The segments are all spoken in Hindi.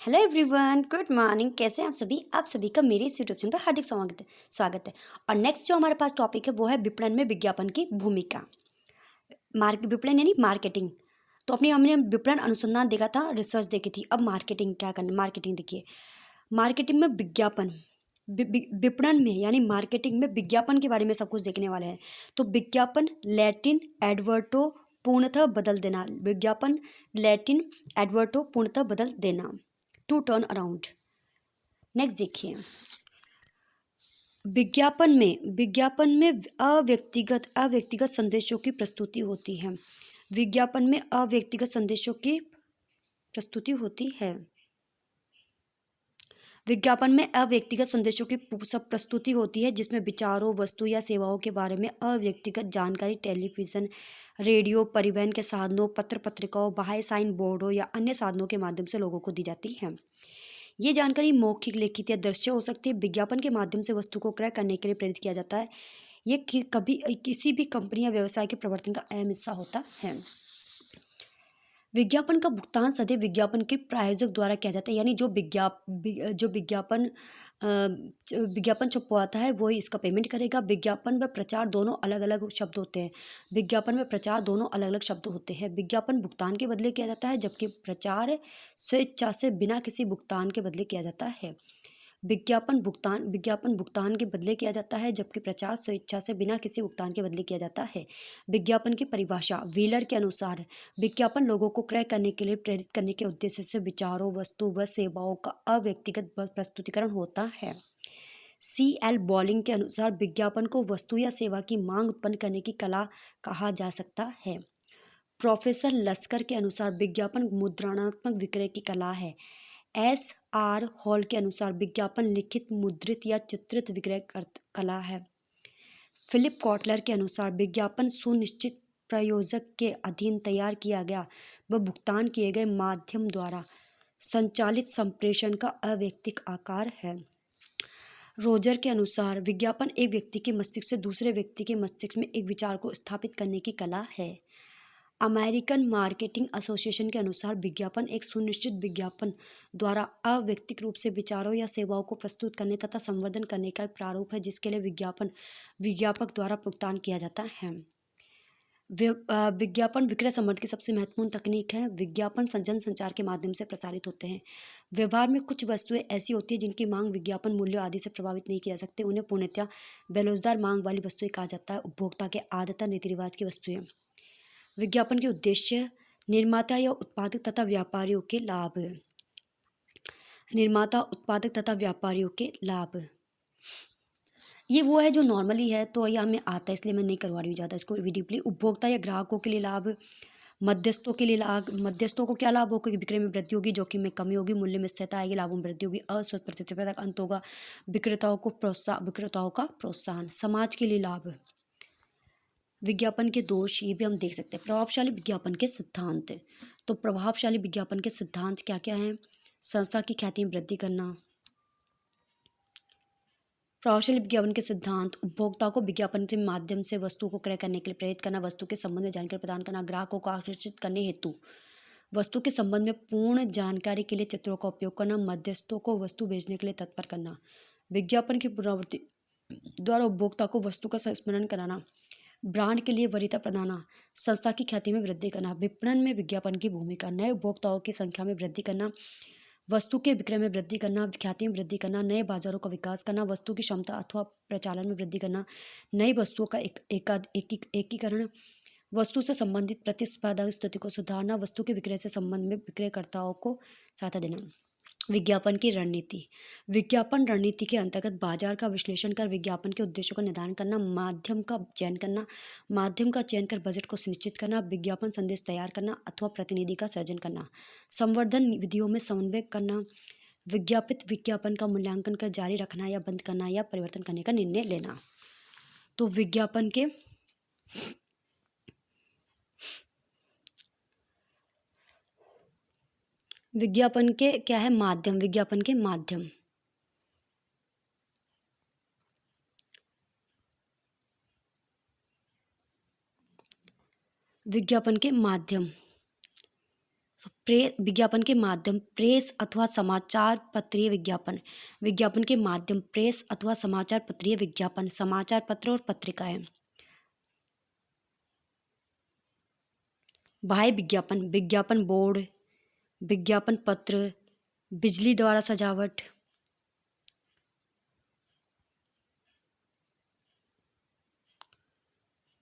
Hello everyone, good morning. कैसे हैं आप सभी का मेरे इस यूट्यूब चैनल पर हार्दिक स्वागत है। और नेक्स्ट जो हमारे पास टॉपिक है वो है विपणन में विज्ञापन की भूमिका। विपणन यानी मार्केटिंग। तो हमने विपणन अनुसंधान देखा था, रिसर्च देखी थी। अब मार्केटिंग क्या करना, मार्केटिंग देखिए। मार्केटिंग में विज्ञापन, विपणन में यानी मार्केटिंग में विज्ञापन के बारे में सब कुछ देखने वाले हैं। तो विज्ञापन लैटिन एडवर्टो पूर्णतः बदल देना। विज्ञापन लैटिन एडवर्टो पूर्णतः बदल देना, टू टर्न अराउंड। नेक्स्ट देखिए, विज्ञापन में अव्यक्तिगत संदेशों की प्रस्तुति होती है। विज्ञापन में अव्यक्तिगत संदेशों की प्रस्तुति होती है। विज्ञापन में अव्यक्तिगत संदेशों की प्रस्तुति होती है, जिसमें विचारों, वस्तु या सेवाओं के बारे में अव्यक्तिगत जानकारी टेलीविजन, रेडियो, परिवहन के साधनों, पत्र पत्रिकाओं, बाह्य साइन बोर्डों या अन्य साधनों के माध्यम से लोगों को दी जाती है। ये जानकारी मौखिक, लिखित या दृश्य हो सकती है। विज्ञापन के माध्यम से वस्तु को क्रय करने के लिए प्रेरित किया जाता है। ये कभी किसी भी कंपनी या व्यवसाय के प्रवर्तन का अहम हिस्सा होता है। विज्ञापन का भुगतान सदैव विज्ञापन के प्रायोजक द्वारा किया जाता है, यानी जो विज्ञापन छपवाता है वही इसका पेमेंट करेगा। विज्ञापन व प्रचार दोनों अलग अलग शब्द होते हैं। विज्ञापन व प्रचार दोनों अलग अलग शब्द होते हैं। विज्ञापन भुगतान के बदले किया जाता है, जबकि प्रचार स्वेच्छा से बिना किसी भुगतान के बदले किया जाता है। विज्ञापन भुगतान के बदले किया जाता है, जबकि प्रचार स्वेच्छा से बिना किसी भुगतान के बदले किया जाता है। विज्ञापन की परिभाषा व्हीलर के अनुसार, विज्ञापन लोगों को क्रय करने के लिए प्रेरित करने के उद्देश्य से विचारों, वस्तु व सेवाओं का अव्यक्तिगत प्रस्तुतिकरण होता है। C.L. बॉलिंग के अनुसार विज्ञापन को वस्तु या सेवा की मांग उत्पन्न करने की कला कहा जा सकता है। प्रोफेसर लस्कर के अनुसार विज्ञापन मुद्रणात्मक विक्रय की कला है। S.R. हॉल के अनुसार विज्ञापन लिखित, मुद्रित या चित्रित विक्रय कला है। फिलिप कॉटलर के अनुसार विज्ञापन सुनिश्चित प्रयोजक के अधीन तैयार किया गया व भुगतान किए गए माध्यम द्वारा संचालित संप्रेषण का अवैयक्तिक आकार है। रोजर के अनुसार विज्ञापन एक व्यक्ति के मस्तिष्क से दूसरे व्यक्ति के मस्तिष्क में एक विचार को स्थापित करने की कला है। अमेरिकन मार्केटिंग एसोसिएशन के अनुसार विज्ञापन एक सुनिश्चित विज्ञापन द्वारा अव्यक्तिक रूप से विचारों या सेवाओं को प्रस्तुत करने तथा संवर्धन करने का एक प्रारूप है, जिसके लिए विज्ञापक द्वारा भुगतान किया जाता है। विज्ञापन विक्रय संबंध की सबसे महत्वपूर्ण तकनीक है। विज्ञापन जनसंचार के माध्यम से प्रसारित होते हैं। व्यवहार में कुछ वस्तुएं ऐसी होती हैं जिनकी मांग विज्ञापन मूल्य आदि से प्रभावित नहीं किया जा सकते। उन्हें पूर्णतः बेरोजगार मांग वाली वस्तुएं कहा जाता है। उपभोक्ता के आदत, रीति रिवाज की वस्तुएं। विज्ञापन के उद्देश्य निर्माता या उत्पादक तथा व्यापारियों के लाभ। ये वो है जो नॉर्मली है, तो ये हमें आता है, इसलिए मैं नहीं करवा रही हूँ ज़्यादा इसको डीपली। उपभोक्ता या ग्राहकों के लिए लाभ। मध्यस्थों के लिए लाभ। मध्यस्थों को क्या लाभ होगा कि विक्रय में वृद्धि होगी, जोखिम में कमी होगी, मूल्य में स्थिरता आएगी, लाभों में वृद्धि होगी, अस्वस्थ प्रतिस्पर्धा का अंत होगा, विक्रेताओं का प्रोत्साहन। समाज के लिए लाभ। विज्ञापन के दोष, ये भी हम देख सकते हैं। प्रभावशाली विज्ञापन के सिद्धांत। तो प्रभावशाली विज्ञापन के सिद्धांत क्या क्या हैं? संस्था की ख्याति में वृद्धि करना। प्रभावशाली विज्ञापन के सिद्धांत: उपभोक्ता को विज्ञापन के माध्यम से वस्तु को क्रय करने के लिए प्रेरित करना, वस्तु के संबंध में जानकारी प्रदान करना, ग्राहकों को आकर्षित करने हेतु वस्तु के संबंध में पूर्ण जानकारी के लिए चित्रों का उपयोग करना, मध्यस्थों को वस्तु बेचने के लिए तत्पर करना, विज्ञापन की पुनरावृत्ति द्वारा उपभोक्ता को वस्तु का संस्मरण कराना, ब्रांड के लिए वरीयता प्रदान, संस्था की ख्याति में वृद्धि करना। विपणन में विज्ञापन की भूमिका: नए उपभोक्ताओं की संख्या में वृद्धि करना, वस्तु के विक्रय में वृद्धि करना, ख्याति में वृद्धि करना, नए बाजारों का विकास करना, वस्तु की क्षमता अथवा प्रचालन में वृद्धि करना, नई वस्तुओं का एकीकरण, वस्तु से संबंधित प्रतिस्पर्धा स्थिति को सुधारना, वस्तु के विक्रय से संबंध में विक्रयकर्ताओं को सहायता देना। विज्ञापन की रणनीति: विज्ञापन रणनीति के अंतर्गत बाजार का विश्लेषण कर विज्ञापन के उद्देश्यों का निर्धारण करना, माध्यम का चयन कर बजट को सुनिश्चित करना, विज्ञापन संदेश तैयार करना अथवा प्रतिनिधि का सर्जन करना, संवर्धन विधियों में समन्वय करना, विज्ञापित विज्ञापन का मूल्यांकन कर जारी रखना या बंद करना या परिवर्तन करने का निर्णय लेना। तो विज्ञापन के क्या है? माध्यम। विज्ञापन के माध्यम। विज्ञापन के माध्यम विज्ञापन के माध्यम प्रेस अथवा समाचार पत्रीय विज्ञापन। विज्ञापन के माध्यम प्रेस अथवा समाचार पत्रीय विज्ञापन, समाचार पत्र और पत्रिकाएं। बाह्य विज्ञापन, विज्ञापन बोर्ड, विज्ञापन पत्र, बिजली द्वारा सजावट।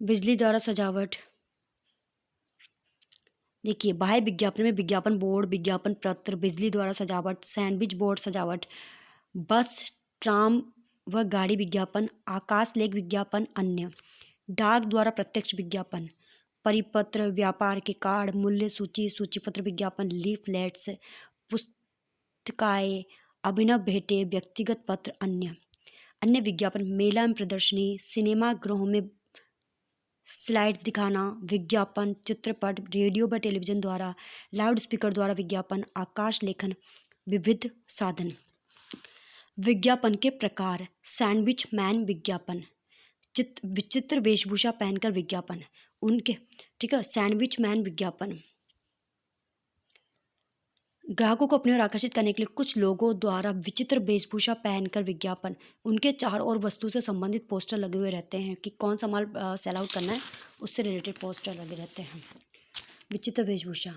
बिजली द्वारा सजावट। देखिए, बाह्य विज्ञापन में विज्ञापन बोर्ड, विज्ञापन पत्र, बिजली द्वारा सजावट, सैंडविच बोर्ड सजावट, बस, ट्राम व गाड़ी विज्ञापन, आकाश लेख विज्ञापन, अन्य। डाक द्वारा प्रत्यक्ष विज्ञापन, परिपत्र, व्यापार के कार्ड, मूल्य सूची, सूचीपत्र विज्ञापन, लीफलेट्स, पुस्तिकाएं, अभिनव भेंटें, व्यक्तिगत पत्र, अन्य। अन्य विज्ञापन मेला एवं प्रदर्शनी, सिनेमा गृहों में स्लाइड्स दिखाना, विज्ञापन, चित्रपट, रेडियो व टेलीविजन द्वारा, लाउड स्पीकर द्वारा विज्ञापन, आकाश लेखन, विविध साधन। विज्ञापन के प्रकार, सैंडविच मैन विज्ञापन, विचित्र वेशभूषा पहनकर विज्ञापन, उनके ठीक है, सैंडविच मैन विज्ञापन, ग्राहकों को अपनी ओर आकर्षित करने के लिए कुछ लोगों द्वारा विचित्र वेशभूषा पहनकर विज्ञापन, उनके चारों ओर वस्तु से संबंधित पोस्टर लगे हुए रहते हैं कि कौन सा माल सेल आउट करना है, उससे रिलेटेड पोस्टर लगे रहते हैं। विचित्र वेशभूषा,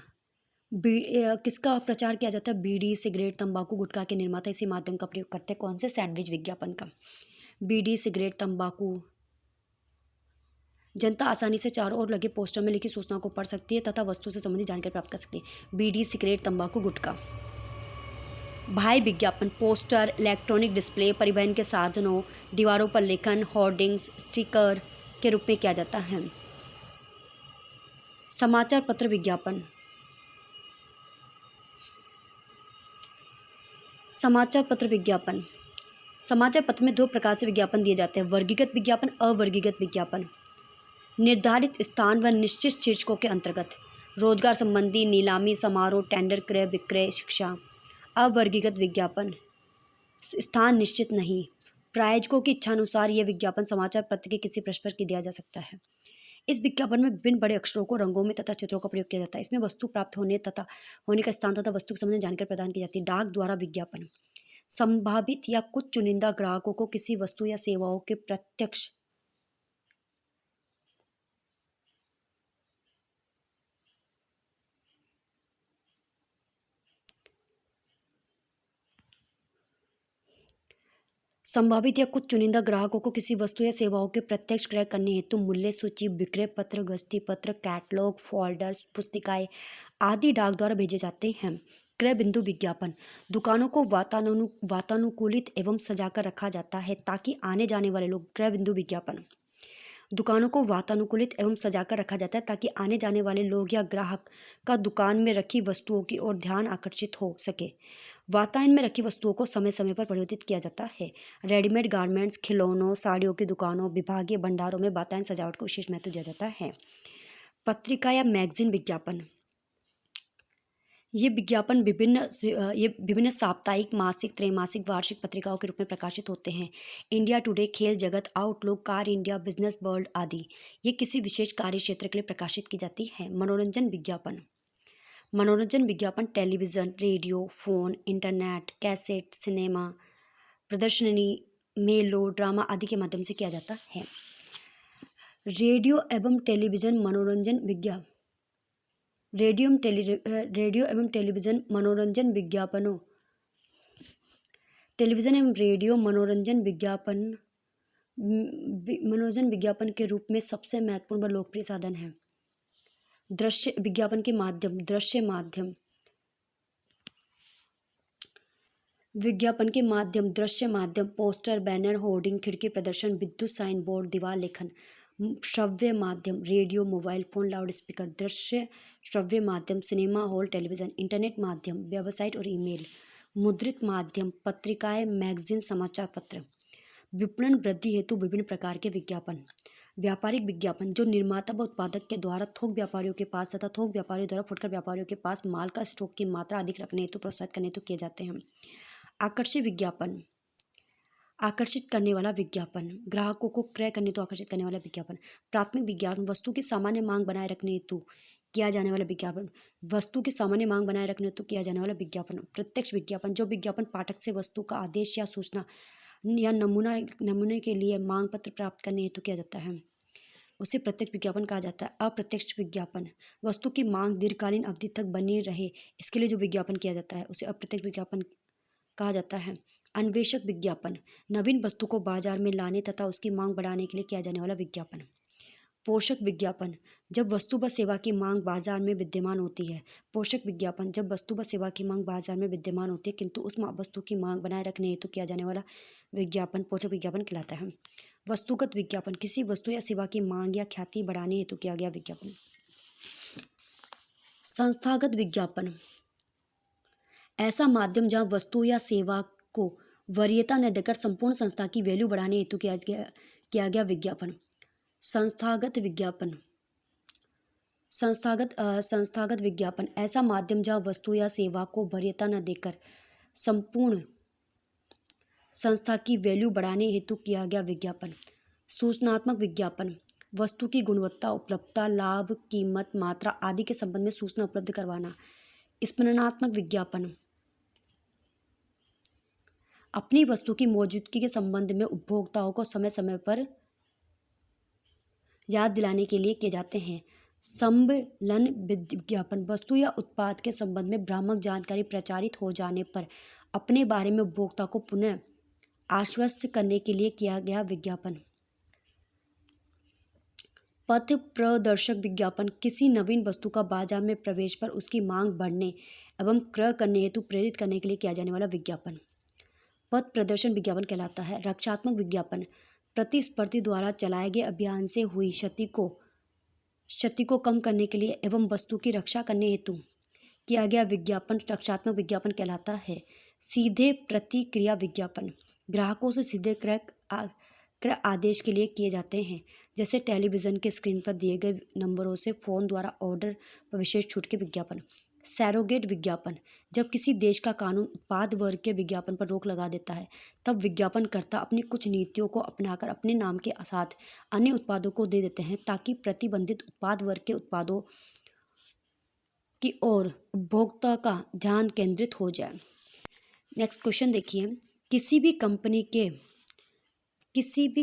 किसका प्रचार किया जाता है? बीड़ी, सिगरेट, तंबाकू, गुटखा के निर्माता इसी माध्यम का प्रयोग करते हैं। कौन से? सैंडविच विज्ञापन का। बीड़ी, सिगरेट, तंबाकू। जनता आसानी से चारों ओर लगे पोस्टर में लिखी सूचनाओं को पढ़ सकती है तथा वस्तु से संबंधित जानकारी प्राप्त कर सकती है। बीड़ी, सिगरेट, तंबाकू, गुटखा। बाह्य विज्ञापन, पोस्टर, इलेक्ट्रॉनिक डिस्प्ले, परिवहन के साधनों, दीवारों पर लेखन, होर्डिंग्स, स्टिकर के रूप में किया जाता है। समाचार पत्र विज्ञापन, समाचार पत्र विज्ञापन। समाचार पत्र में दो प्रकार से विज्ञापन दिए जाते हैं, वर्गीकृत विज्ञापन, अवर्गीकृत विज्ञापन। निर्धारित स्थान व निश्चित शीर्षकों के अंतर्गत, रोजगार संबंधी, नीलामी, समारोह, टेंडर, क्रय विक्रय, शिक्षा। अवर्गीकृत विज्ञापन, स्थान निश्चित नहीं, प्रायोजकों की इच्छानुसार यह विज्ञापन समाचार पत्र के किसी पृष्ठ पर दिया जा सकता है। इस विज्ञापन में विभिन्न बड़े अक्षरों को रंगों में तथा चित्रों का प्रयोग किया जाता है। इसमें वस्तु प्राप्त होने का स्थान तथा वस्तु के संबंध में जानकारी प्रदान की जाती है। डाक द्वारा विज्ञापन, संभावित या कुछ चुनिंदा ग्राहकों को किसी वस्तु या सेवाओं के प्रत्यक्ष संभावित या कुछ चुनिंदा ग्राहकों को किसी वस्तु या सेवाओं के प्रत्यक्ष क्रय करने हेतु मूल्य सूची, विक्रय पत्र, गस्ती पत्र, कैटलॉग, फोल्डर्स, पुस्तिकाएं आदि डाक द्वारा भेजे जाते हैं। क्रय बिंदु विज्ञापन, दुकानों को वातानुकूलित एवं सजाकर रखा जाता है ताकि आने जाने वाले लोग क्रय बिंदु विज्ञापन, दुकानों को वातानुकूलित एवं सजाकर रखा जाता है ताकि आने जाने वाले लोग या ग्राहक का दुकान में रखी वस्तुओं की ओर ध्यान आकर्षित हो सके। वातायन में रखी वस्तुओं को समय समय पर परिवर्तित किया जाता है। रेडीमेड गारमेंट्स, खिलौनों, साड़ियों की दुकानों, विभागीय भंडारों में वातायन सजावट को विशेष महत्व दिया जाता है। पत्रिका या मैगजीन विज्ञापन, ये विभिन्न साप्ताहिक, मासिक, त्रैमासिक, वार्षिक पत्रिकाओं के रूप में प्रकाशित होते हैं। इंडिया टुडे, खेल जगत, outlook, car India, business world आदि। ये किसी विशेष कार्य क्षेत्र के लिए प्रकाशित की जाती है। मनोरंजन विज्ञापन, मनोरंजन विज्ञापन television, radio, phone, internet, cassette, cinema, प्रदर्शनी, मेलो, ड्रामा आदि के माध्यम से किया जाता है। रेडियो एवं टेलीविज़न मनोरंजन विज्ञापन, रेडियो एवं टेलीविज़न मनोरंजन विज्ञापनों, टेलीविज़न एवं रेडियो मनोरंजन विज्ञापन के रूप में सबसे महत्वपूर्ण व लोकप्रिय साधन है। दृश्य विज्ञापन के माध्यम, दृश्य माध्यम, विज्ञापन के माध्यम, दृश्य माध्यम, पोस्टर, बैनर, होर्डिंग, खिड़की प्रदर्शन, विद्युत साइन बोर्ड, दीवार लेखन। श्रव्य माध्यम, radio, mobile phone, loud speaker. दृश्य श्रव्य माध्यम, सिनेमा हॉल, टेलीविज़न। इंटरनेट माध्यम, वेबसाइट और ईमेल। मुद्रित माध्यम, पत्रिकाएं, मैगजीन, समाचार पत्र। विपणन वृद्धि हेतु विभिन्न प्रकार के विज्ञापन। व्यापारिक विज्ञापन, जो निर्माता व उत्पादक के द्वारा थोक व्यापारियों के पास तथा थोक व्यापारियों द्वारा फुटकर व्यापारियों के पास माल का स्टॉक की मात्रा अधिक रखने हेतु प्रोत्साहित करने हेतु किए जाते हैं। आकर्षक विज्ञापन, आकर्षित करने वाला विज्ञापन, ग्राहकों को क्रय करने हेतु आकर्षित करने वाला विज्ञापन। प्राथमिक विज्ञापन, वस्तु की सामान्य मांग बनाए रखने हेतु किया जाने वाला विज्ञापन। वस्तु की सामान्य मांग बनाए रखने हेतु किया जाने वाला विज्ञापन। प्रत्यक्ष विज्ञापन, जो विज्ञापन पाठक से वस्तु का आदेश या सूचना या नमूने के लिए मांग पत्र प्राप्त करने हेतु किया जाता है, उसे प्रत्यक्ष विज्ञापन कहा जाता है। अप्रत्यक्ष विज्ञापन, वस्तु की मांग दीर्घकालीन अवधि तक बनी रहे इसके लिए जो विज्ञापन किया जाता है उसे अप्रत्यक्ष विज्ञापन कहा जाता है। अन्वेषक विज्ञापन, नवीन वस्तु को बाजार में लाने तथा उसकी मांग बढ़ाने के लिए किया जाने वाला विज्ञापन। पोषक विज्ञापन, जब वस्तु व सेवा की मांग बाजार में विद्यमान होती है। पोषक विज्ञापन, जब वस्तु व सेवा की मांग बाजार में विद्यमान होती है किंतु उस वस्तु की मांग बनाए रखने हेतु किया जाने वाला विज्ञापन पोषक विज्ञापन कहलाता है। वस्तुगत विज्ञापन, किसी वस्तु या सेवा की मांग या ख्याति बढ़ाने हेतु किया गया विज्ञापन। संस्थागत विज्ञापन, ऐसा माध्यम जहां वस्तु या सेवा को वरीयता न देकर संपूर्ण संस्था की वैल्यू बढ़ाने हेतु किया गया विज्ञापन। संस्थागत विज्ञापन, संस्थागत विज्ञापन, ऐसा माध्यम जहां वस्तु या सेवा को वरीयता न देकर संपूर्ण संस्था की वैल्यू बढ़ाने हेतु किया गया विज्ञापन। सूचनात्मक विज्ञापन, वस्तु की गुणवत्ता, उपलब्धता, लाभ, कीमत, मात्रा आदि के संबंध में सूचना उपलब्ध करवाना। स्मरणात्मक विज्ञापन, अपनी वस्तु की मौजूदगी के संबंध में उपभोक्ताओं को समय समय पर याद दिलाने के लिए किए जाते हैं। सम्मेलन विज्ञापन, वस्तु या उत्पाद के संबंध में भ्रामक जानकारी प्रचारित हो जाने पर अपने बारे में उपभोक्ता को पुनः आश्वस्त करने के लिए किया गया विज्ञापन। पथ प्रदर्शक विज्ञापन, किसी नवीन वस्तु का बाजार में प्रवेश पर उसकी मांग बढ़ने एवं क्रय करने हेतु प्रेरित करने के लिए किया जाने वाला विज्ञापन पथ प्रदर्शन विज्ञापन कहलाता है। रक्षात्मक विज्ञापन, प्रतिस्पर्धी द्वारा चलाए गए अभियान से हुई क्षति को कम करने के लिए एवं वस्तु की रक्षा करने हेतु किया गया विज्ञापन रक्षात्मक विज्ञापन कहलाता है। सीधे प्रतिक्रिया विज्ञापन, ग्राहकों से सीधे क्रय आदेश के लिए किए जाते हैं, जैसे टेलीविज़न के स्क्रीन पर दिए गए नंबरों से फ़ोन द्वारा ऑर्डर पर विशेष छूट के विज्ञापन। सैरोगेट विज्ञापन, जब किसी देश का कानून उत्पाद वर्ग के विज्ञापन पर रोक लगा देता है तब विज्ञापनकर्ता अपनी कुछ नीतियों को अपनाकर अपने नाम के साथ अन्य उत्पादों को दे देते हैं ताकि प्रतिबंधित उत्पाद वर्ग के उत्पादों की ओर उपभोक्ता का ध्यान केंद्रित हो जाए। नेक्स्ट क्वेश्चन देखिए, किसी भी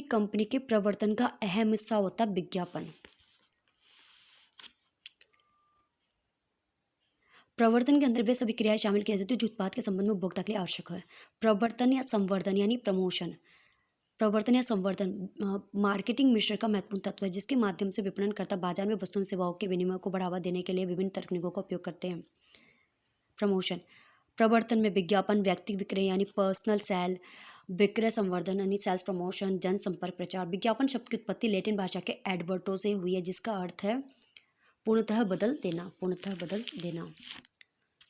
कंपनी के प्रवर्तन का अहम हिस्सा होता है विज्ञापन। प्रवर्तन के अंदर वे सभी क्रियाएं शामिल की जाती हैं जो उत्पाद के संबंध में उपभोक्ता के लिए आवश्यक है। प्रवर्तन या संवर्धन यानी प्रमोशन। प्रवर्तन या संवर्धन मार्केटिंग मिश्रण का महत्वपूर्ण तत्व है जिसके माध्यम से विपणनकर्ता बाजार में वस्तुओं सेवाओं के विनिमय को बढ़ावा देने के लिए विभिन्न तकनीकों का उपयोग करते हैं। प्रमोशन, प्रवर्तन में विज्ञापन, व्यक्तिगत विक्रय यानी पर्सनल सेल, विक्रय संवर्धन यानी सेल्स प्रमोशन, जनसंपर्क प्रचार। विज्ञापन शब्द की उत्पत्ति लैटिन भाषा के एडवर्टो से हुई है जिसका अर्थ है पूर्णतः बदल देना।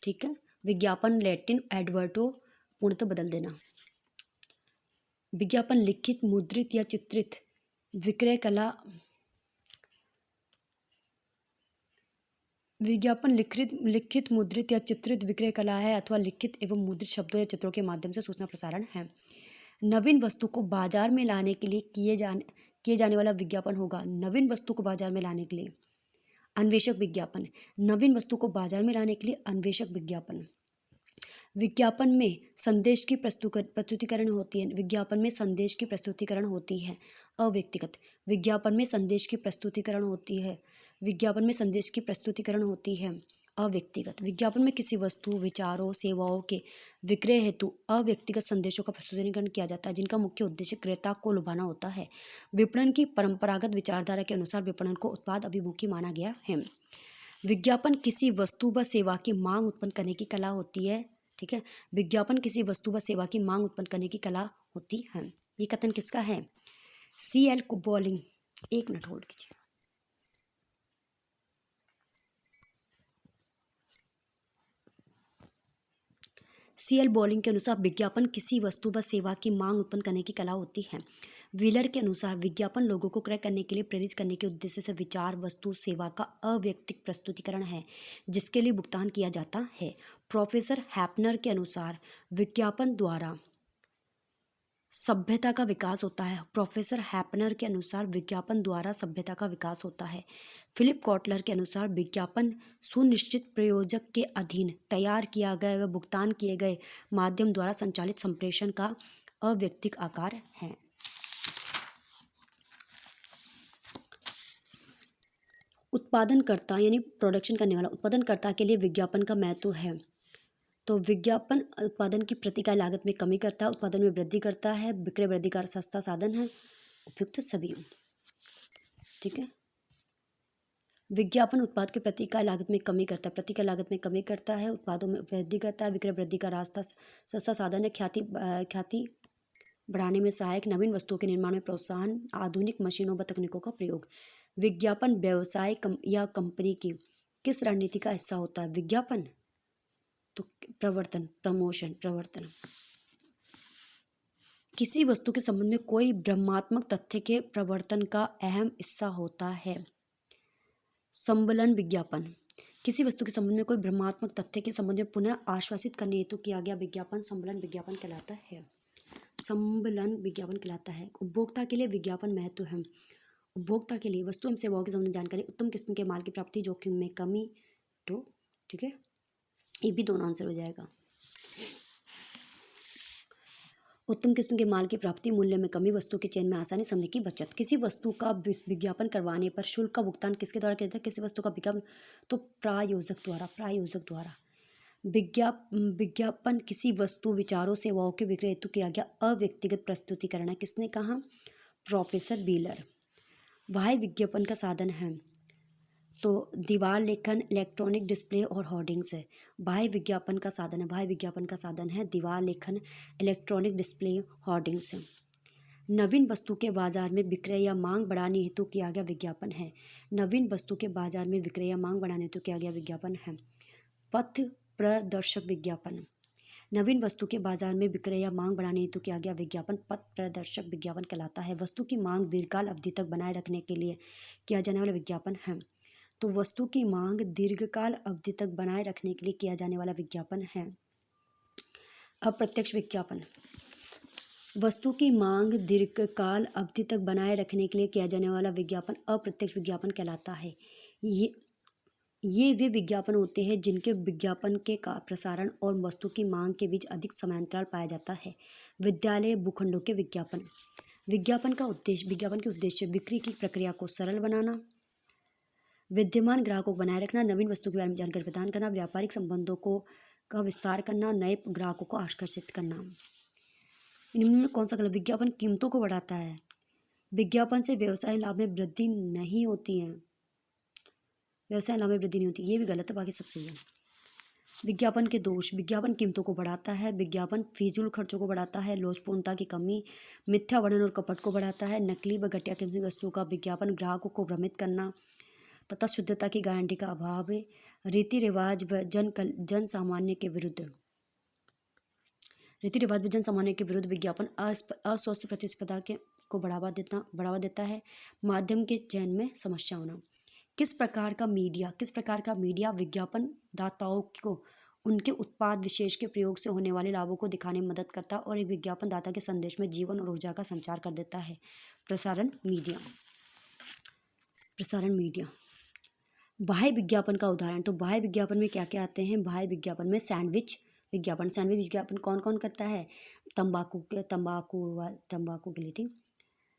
ठीक है, विज्ञापन लैटिन एडवर्टो, पूर्णतः बदल देना। विज्ञापन लिखित, मुद्रित या चित्रित विक्रय कला। विज्ञापन लिखित, मुद्रित या चित्रित विक्रय कला है अथवा लिखित एवं मुद्रित शब्दों या चित्रों के माध्यम से सूचना प्रसारण है। नवीन वस्तु को बाजार में लाने के लिए किए जाने वाला विज्ञापन होगा। नवीन वस्तु को बाजार में लाने के लिए अन्वेषक विज्ञापन, नवीन वस्तु को बाजार में लाने के लिए अन्वेषक विज्ञापन। विज्ञापन में संदेश की प्रस्तुतिकरण होती है। विज्ञापन में संदेश की प्रस्तुतिकरण होती है। अव्यक्तिगत, विज्ञापन में संदेश की प्रस्तुतिकरण होती है। विज्ञापन में संदेश की प्रस्तुतिकरण होती है। अव्यक्तिगत, विज्ञापन में किसी वस्तु, विचारों, सेवाओं के विक्रय हेतु अव्यक्तिगत संदेशों का प्रस्तुतिकरण किया जाता है जिनका मुख्य उद्देश्य क्रेता को लुभाना होता है। विपणन की परंपरागत विचारधारा के अनुसार विपणन को उत्पाद अभिमुखी माना गया है। विज्ञापन किसी वस्तु व सेवा की मांग उत्पन्न करने की कला होती है। ठीक है, विज्ञापन किसी वस्तु व सेवा की मांग उत्पन्न करने की कला होती है। ये कथन किसका है? C.L. बॉलिंग। एक मिनट होल्ड कीजिए। C.L. बॉलिंग के अनुसार विज्ञापन किसी वस्तु व सेवा की मांग उत्पन्न करने की कला होती है। व्हीलर के अनुसार विज्ञापन लोगों को क्रय करने के लिए प्रेरित करने के उद्देश्य से विचार, वस्तु, सेवा का अव्यक्तिक प्रस्तुतिकरण है जिसके लिए भुगतान किया जाता है। प्रोफेसर हैपनर के अनुसार विज्ञापन द्वारा सभ्यता का विकास होता है। प्रोफेसर हैपनर के अनुसार विज्ञापन द्वारा सभ्यता का विकास होता है। फिलिप कॉटलर के अनुसार विज्ञापन सुनिश्चित प्रयोजक के अधीन तैयार किया गया व भुगतान किए गए माध्यम द्वारा संचालित संप्रेषण का अव्यक्तिक आकार है। उत्पादनकर्ता यानी प्रोडक्शन करने वाला उत्पादनकर्ता के लिए विज्ञापन का महत्व है। तो विज्ञापन उत्पादन की प्रति इकाई लागत में कमी करता है, उत्पादन में वृद्धि करता है, विक्रय वृद्धि का सस्ता साधन है, उपयुक्त सभी। ठीक है। विज्ञापन उत्पाद की प्रति इकाई लागत में कमी करता है, प्रति इकाई लागत में कमी करता है, उत्पादों में वृद्धि करता है, विक्रय वृद्धि का रास्ता सस्ता साधन है, ख्याति बढ़ाने में सहायक, नवीन वस्तुओं के निर्माण में प्रोत्साहन, आधुनिक मशीनों व तकनीकों का प्रयोग। विज्ञापन व्यवसाय या कंपनी की किस रणनीति का हिस्सा होता है? विज्ञापन तो प्रवर्तन। किसी वस्तु के संबंध में कोई भ्रमात्मक तथ्य के प्रवर्तन का अहम हिस्सा होता है। संबलन विज्ञापन। किसी वस्तु के संबंध में कोई भ्रमात्मक तथ्य के संबंध में पुनः आश्वासित करने हेतु किया गया विज्ञापन संबलन विज्ञापन कहलाता है। संबलन विज्ञापन कहलाता है। उपभोक्ता के लिए विज्ञापन महत्व है। उपभोक्ता के लिए वस्तु एवं सेवाओं के संबंध में जानकारी, उत्तम किस्म के माल की प्राप्ति, जोखिम में कमी। तो ठीक है, ये भी दोनों आंसर हो जाएगा। उत्तम किस्म के माल की प्राप्ति, मूल्य में कमी, वस्तु के चयन में आसानी, समय की बचत। किसी वस्तु का विज्ञापन करवाने पर शुल्क का भुगतान किसके द्वारा किया जाता है? किसी वस्तु का विज्ञापन तो प्रायोजक द्वारा। विज्ञापन किसी वस्तु, विचारों, सेवाओं के विक्रय हेतु किया गया अव्यक्तिगत प्रस्तुतिकरण है। किसने कहा? Professor wheeler. वह विज्ञापन का साधन है तो दीवार लेखन, इलेक्ट्रॉनिक डिस्प्ले और होर्डिंग्स है। बाह्य विज्ञापन का साधन है दीवार लेखन, इलेक्ट्रॉनिक डिस्प्ले, होर्डिंग्स है। नवीन वस्तु के बाजार में विक्रय या मांग बढ़ाने हेतु किया गया विज्ञापन है। पथ प्रदर्शक विज्ञापन। नवीन वस्तु के बाजार में विक्रय या मांग बढ़ाने हेतु किया गया विज्ञापन पथ प्रदर्शक विज्ञापन कहलाता है। वस्तु की मांग दीर्घकाल अवधि तक बनाए रखने के लिए किया जाने वाला विज्ञापन है। तो वस्तु की मांग दीर्घकाल अवधि तक बनाए रखने के लिए किया जाने वाला विज्ञापन है अप्रत्यक्ष विज्ञापन। वस्तु की मांग दीर्घकाल अवधि तक बनाए रखने के लिए किया जाने वाला विज्ञापन अप्रत्यक्ष विज्ञापन कहलाता है। ये वे विज्ञापन होते हैं जिनके विज्ञापन के प्रसारण और वस्तु की मांग के बीच अधिक समांतराल पाया जाता है। विद्यालय भूखंडों के विज्ञापन। विज्ञापन के उद्देश्य बिक्री की प्रक्रिया को सरल बनाना, विद्यमान ग्राहकों को बनाए रखना, नवीन वस्तु के बारे में जानकारी प्रदान करना, व्यापारिक संबंधों का विस्तार करना, नए ग्राहकों को आकर्षित करना। इनमें में कौन सा गलत? विज्ञापन कीमतों को बढ़ाता है। विज्ञापन से व्यवसाय लाभ में वृद्धि नहीं होती है। ये भी गलत है, बाकी सब सही है। विज्ञापन के दोष। विज्ञापन कीमतों को बढ़ाता है। विज्ञापन फिजूल खर्चों को बढ़ाता है। लोचपूर्णता की कमी, मिथ्या वर्णन और कपट को बढ़ाता है। नकली व घटिया कीमती वस्तुओं का विज्ञापन, ग्राहकों को भ्रमित करना तथा शुद्धता की गारंटी का अभाव। रीति रिवाज व जन सामान्य के विरुद्ध विज्ञापन अस्वस्थ प्रतिस्पर्धा को बढ़ावा देता है। माध्यम के चयन में समस्या होना। किस प्रकार का मीडिया विज्ञापन दाताओं को उनके उत्पाद विशेष के प्रयोग से होने वाले लाभों को दिखाने में मदद करता है और एक विज्ञापन दाता के संदेश में जीवन और ऊर्जा का संचार कर देता है। प्रसारण मीडिया। बाह्य विज्ञापन का उदाहरण। तो बाह्य विज्ञापन में क्या क्या आते हैं? बाह्य विज्ञापन में सैंडविच विज्ञापन कौन कौन करता है? तंबाकू के लिए, ठीक।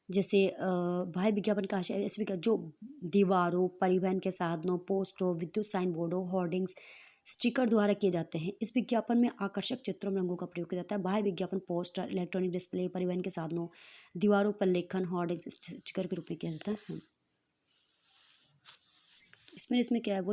जैसे बाह्य विज्ञापन का आशय ऐसे जो दीवारों, परिवहन के साधनों, पोस्टरों, विद्युत साइन बोर्डों, होर्डिंग्स, स्टिकर द्वारा किए जाते हैं। इस विज्ञापन में आकर्षक चित्रों में रंगों का प्रयोग किया जाता है। बाह्य विज्ञापन पोस्टर, इलेक्ट्रॉनिक डिस्प्ले, परिवहन के साधनों, दीवारों पर लेखन, होर्डिंग्स, स्टिकर के रूप में किया जाता है। इसमें क्या है वो